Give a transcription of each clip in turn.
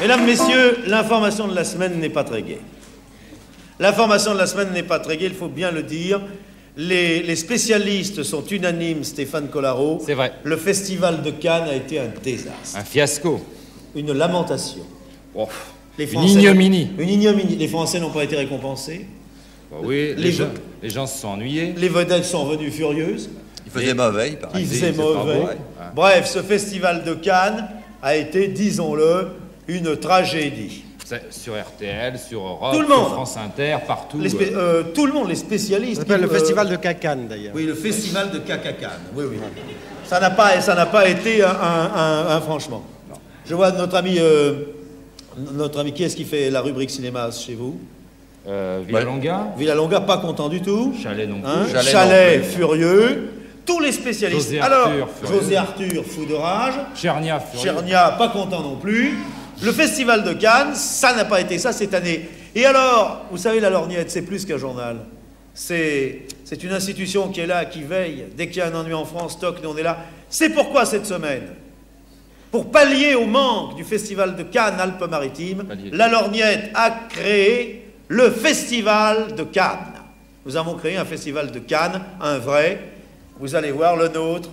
Mesdames, Messieurs, l'information de la semaine n'est pas très gaie. L'information de la semaine n'est pas très gaie, il faut bien le dire. Les spécialistes sont unanimes, Stéphane Collaro. C'est vrai. Le festival de Cannes a été un désastre. Un fiasco. Une lamentation. Oh, Les une Français ignominie. Une ignominie. Les Français n'ont pas été récompensés. Bah oui, les gens se sont ennuyés. Les vedettes sont revenues furieuses. Il faisait mauvais, il paraît. Il faisait c'est pas mauvais. beau. Bref, ce festival de Cannes a été, disons-le, une tragédie. Sur RTL, sur Europe, Tout le monde. sur France Inter, partout. Tout le monde, les spécialistes. Ça s'appelle le festival de Cannes, d'ailleurs. Oui, le festival de Cannes. Oui, oui. Ça n'a pas été un franchement. Non. Je vois notre ami, qui est-ce qui fait la rubrique cinéma chez vous? Villalonga. Villalonga, pas content du tout. Chalet non plus. Hein? Chalet Chalet non plus. furieux. Tous les spécialistes. José Alors, Arthur, furieux. José Arthur, fou de rage. Chernia, furieux. Chernia, pas content non plus. Le festival de Cannes, ça n'a pas été ça cette année. Et alors, vous savez, la lorgnette, c'est plus qu'un journal. C'est une institution qui est là, qui veille. Dès qu'il y a un ennui en France, toc, nous on est là. C'est pourquoi cette semaine, pour pallier au manque du festival de Cannes Alpes-Maritimes, la lorgnette a créé le festival de Cannes. Nous avons créé un festival de Cannes, un vrai. Vous allez voir le nôtre.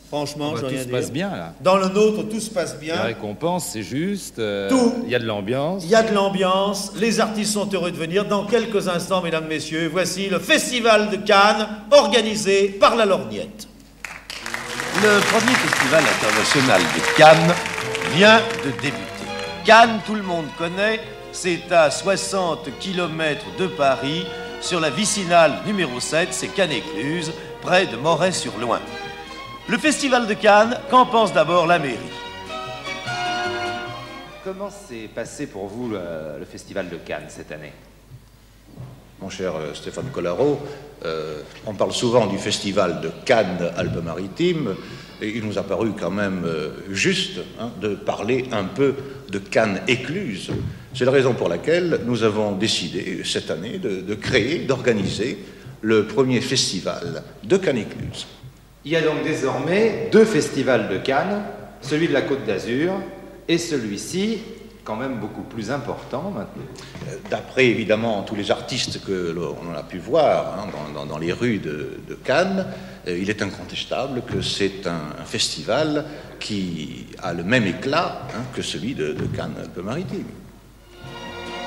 Franchement, je veux rien tout se dire. passe bien, là. Dans le nôtre, tout se passe bien. La récompense, c'est juste. Tout. Il y a de l'ambiance. Il y a de l'ambiance, les artistes sont heureux de venir. Dans quelques instants, mesdames, messieurs, voici le Festival de Cannes, organisé par la Lorgnette. Le premier festival international de Cannes vient de débuter. Cannes, tout le monde connaît, c'est à 60 km de Paris, sur la vicinale numéro 7, c'est Cannes-Écluse, près de Moret-sur-Loing. Le festival de Cannes, qu'en pense d'abord la mairie? Comment s'est passé pour vous le festival de Cannes cette année? Mon cher Stéphane Collaro, on parle souvent du festival de Cannes Alpes-Maritimes, et il nous a paru quand même juste de parler un peu de Cannes-Écluse. C'est la raison pour laquelle nous avons décidé cette année de créer, d'organiser le premier festival de Cannes-Écluse. Il y a donc désormais deux festivals de Cannes, celui de la Côte d'Azur et celui-ci, quand même beaucoup plus important maintenant. D'après évidemment tous les artistes que l'on a pu voir dans les rues de Cannes, il est incontestable que c'est un festival qui a le même éclat que celui de Cannes Alpes-Maritimes.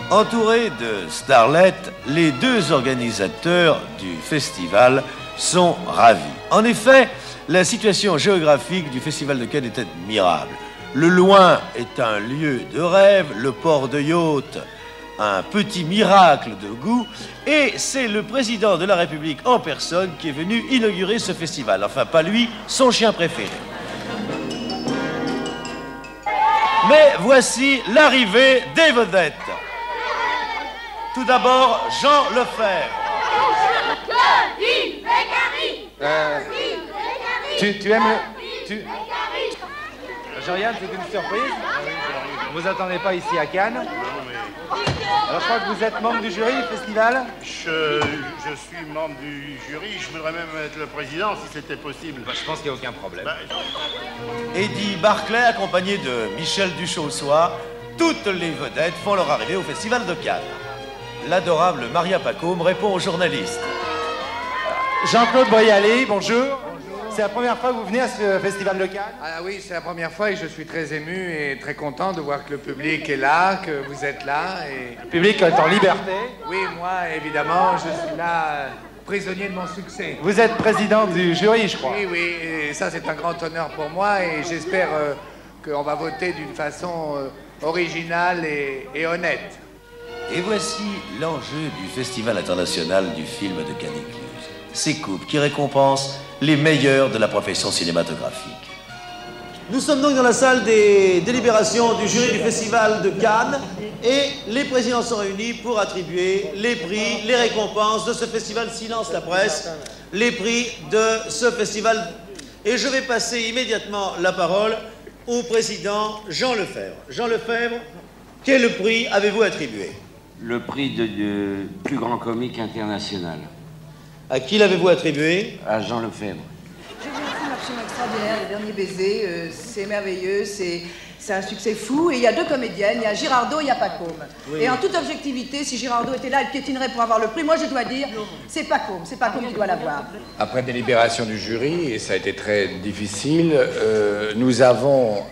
Entourés de starlettes, les deux organisateurs du festival sont ravis. En effet, la situation géographique du festival de Cannes est admirable. Le loin est un lieu de rêve, le port de yacht, un petit miracle de goût, et c'est le président de la République en personne qui est venu inaugurer ce festival. Enfin, pas lui, son chien préféré. Mais voici l'arrivée des vedettes. Tout d'abord, Jean Lefebvre. Tu aimes Jean-Yann, c'est une surprise? Vous attendez pas ici à Cannes? Alors je crois que vous êtes membre du jury du festival? Je suis membre du jury, je voudrais même être le président si c'était possible. Je pense qu'il n'y a aucun problème. Eddie Barclay, accompagné de Michel Duchossois, toutes les vedettes font leur arrivée au festival de Cannes. L'adorable Maria Pacôme répond aux journalistes. Jean-Claude Boyali, bonjour. C'est la première fois que vous venez à ce festival de Cannes? Ah oui, c'est la première fois et je suis très ému et très content de voir que le public est là, que vous êtes là. Et... Le public est en liberté? Oui, moi, évidemment, je suis là, prisonnier de mon succès. Vous êtes président du jury, je crois. Oui, oui, et ça c'est un grand honneur pour moi et j'espère qu'on va voter d'une façon originale et honnête. Et voici l'enjeu du Festival international du film de Cannes-Écluse. Ces coupes qui récompensent les meilleurs de la profession cinématographique. Nous sommes donc dans la salle des délibérations du jury du Festival de Cannes et les présidents sont réunis pour attribuer les prix, les récompenses de ce festival. Silence la presse, les prix de ce festival. Et je vais passer immédiatement la parole au président Jean Lefebvre. Jean Lefebvre, quel prix avez-vous attribué? Le prix de plus grand comique international. À qui l'avez-vous attribué? À Jean Lefebvre. J'ai vu un film absolument extraordinaire, Le Dernier Baiser. C'est merveilleux, C'est un succès fou, et il y a deux comédiennes, il y a Girardot et il y a Pacôme. Oui. Et en toute objectivité, si Girardot était là, elle piétinerait pour avoir le prix. Moi, je dois dire, c'est Pacôme qui doit l'avoir. Après délibération du jury, et ça a été très difficile, nous avons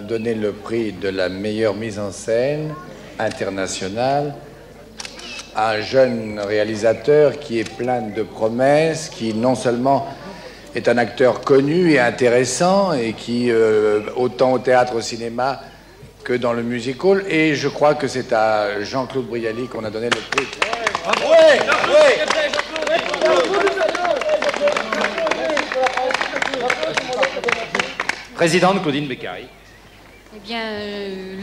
donné le prix de la meilleure mise en scène internationale à un jeune réalisateur qui est plein de promesses, qui non seulement est un acteur connu et intéressant et qui, autant au théâtre, au cinéma que dans le musical, et je crois que c'est à Jean-Claude Brialy qu'on a donné le prix. Présidente Claudine Beccari. Eh bien,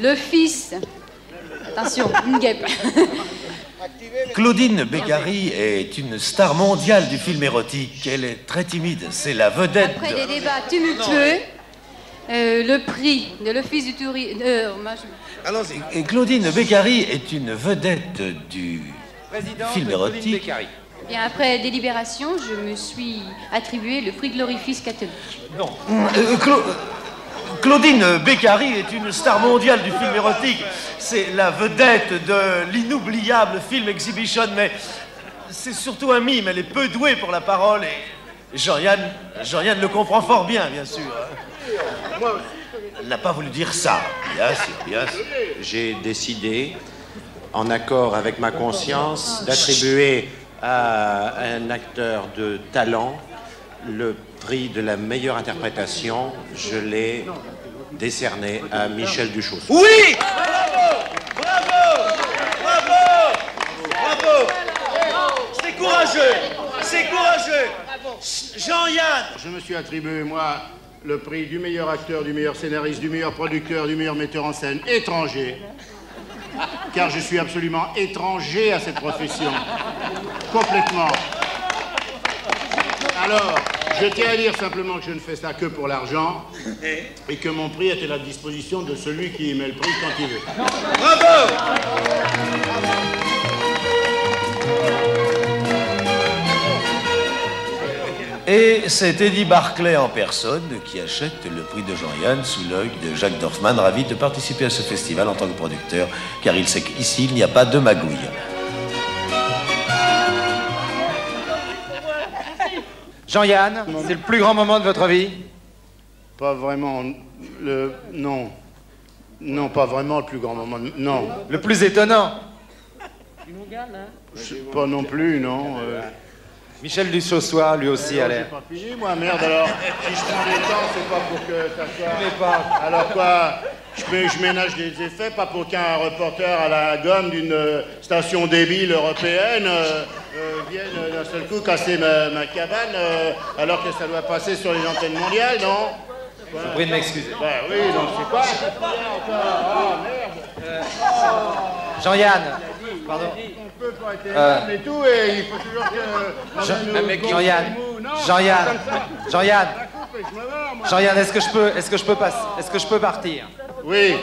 le fils... Attention, une guêpe. Claudine Beccari est une star mondiale du film érotique. Elle est très timide. C'est la vedette. Après des débats tumultueux, le prix de l'Office du tourisme... Et Claudine Beccari est une vedette du film érotique. Eh bien, après délibération, je me suis attribué le prix glorifice catholique. Non. Claudine Beccari est une star mondiale du film érotique. C'est la vedette de l'inoubliable film Exhibition, mais c'est surtout un mime. Elle est peu douée pour la parole et Jean-Yann le comprend fort bien sûr. Elle n'a pas voulu dire ça. Bien sûr. J'ai décidé, en accord avec ma conscience, d'attribuer à un acteur de talent le prix de la meilleure interprétation. Je l'ai décerné à Michel Duchossois. Oui! Bravo! C'est courageux! Jean-Yann! Je me suis attribué, moi, le prix du meilleur acteur, du meilleur scénariste, du meilleur producteur, du meilleur metteur en scène étranger. Car je suis absolument étranger à cette profession. Complètement. Alors, je tiens à dire simplement que je ne fais ça que pour l'argent et que mon prix est à la disposition de celui qui met le prix quand il veut. Bravo! Et c'est Eddie Barclay en personne qui achète le prix de Jean-Yann sous l'œil de Jacques Dorfman, ravi de participer à ce festival en tant que producteur, car il sait qu'ici, il n'y a pas de magouille. Jean-Yann, c'est le plus grand moment de votre vie? Pas vraiment Non. Non, pas vraiment le plus grand moment. Non. Le plus étonnant? Pas non plus, non. Michel Duchossois, lui aussi, a l'air. J'ai pas fini, moi, merde, alors. Si je prends des temps, c'est pas pour que ça soit... Alors quoi? Je ménage des effets, pas pour qu'un reporter à la gomme d'une station débile européenne vienne d'un seul coup casser ma cabane, alors que ça doit passer sur les antennes mondiales, non? Je vous prie de m'excuser. Bah oui, donc c'est quoi? Ah, merde. Jean-Yann, pardon. On peut pas être énorme et tout, et il faut toujours que... Jean-Yann, est-ce que je peux partir? Oui.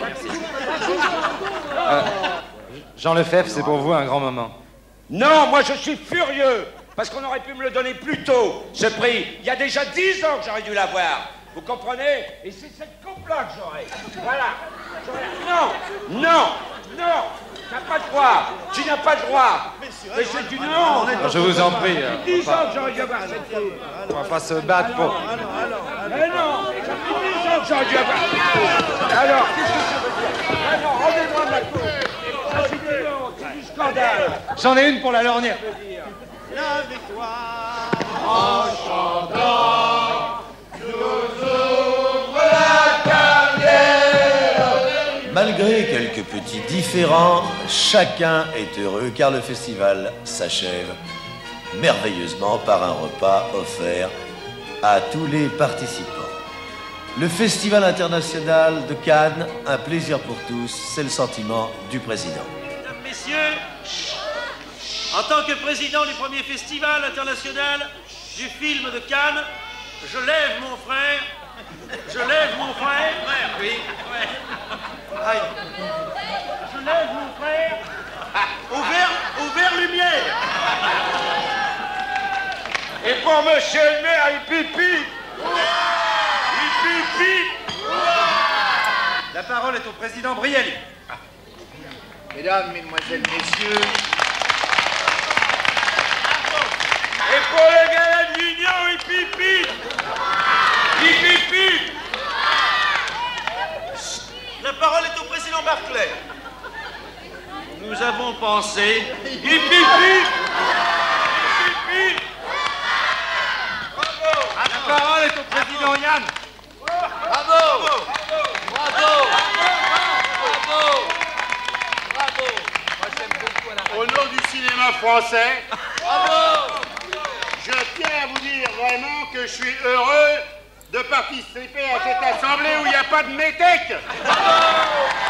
Jean Lefebvre, c'est pour vous un grand moment. Non, moi je suis furieux, parce qu'on aurait pu me le donner plus tôt, ce prix. Il y a déjà 10 ans que j'aurais dû l'avoir. Vous comprenez? Et c'est cette coupe-là que j'aurais. Voilà. Non. Tu n'as pas de droit. Tu n'as pas de droit. Mais c'est du non. Je vous en prie. 10 ans que j'aurais dû avoir cette coupe. On va pas se battre pour... Mais non, ça fait 10 ans que j'aurais dû avoir. Alors, qu'est-ce que ça veut dire? Alors, rendez-moi ma coupe. Ça, c'est du non, c'est du scandale. J'en ai une pour la lorgnette. La victoire en chantant nous ouvre la carrière. Malgré quelques petits différends, chacun est heureux car le festival s'achève merveilleusement par un repas offert à tous les participants. Le Festival international de Cannes, un plaisir pour tous, c'est le sentiment du président. Mesdames, Messieurs, en tant que président du premier festival international du film de Cannes, je lève mon frère. Frère, oui. Aïe. Je lève mon frère au vert lumière. Et pour monsieur le maire, il pipi. La parole est au président Brialy. Mesdames, mesdemoiselles, messieurs, Et pour le gala de l'Union, hip hip hip! Hip hip hip! La parole est au président Barclay. Nous avons pensé... Hip hip hip! Hip hip hip! Bravo! La parole est au président Yann. Bravo! Bravo! Bravo! Bravo! Moi j'aime beaucoup à la Au nom du cinéma français, Bravo! je tiens à vous dire vraiment que je suis heureux de participer à cette assemblée où il n'y a pas de métèque. Bravo!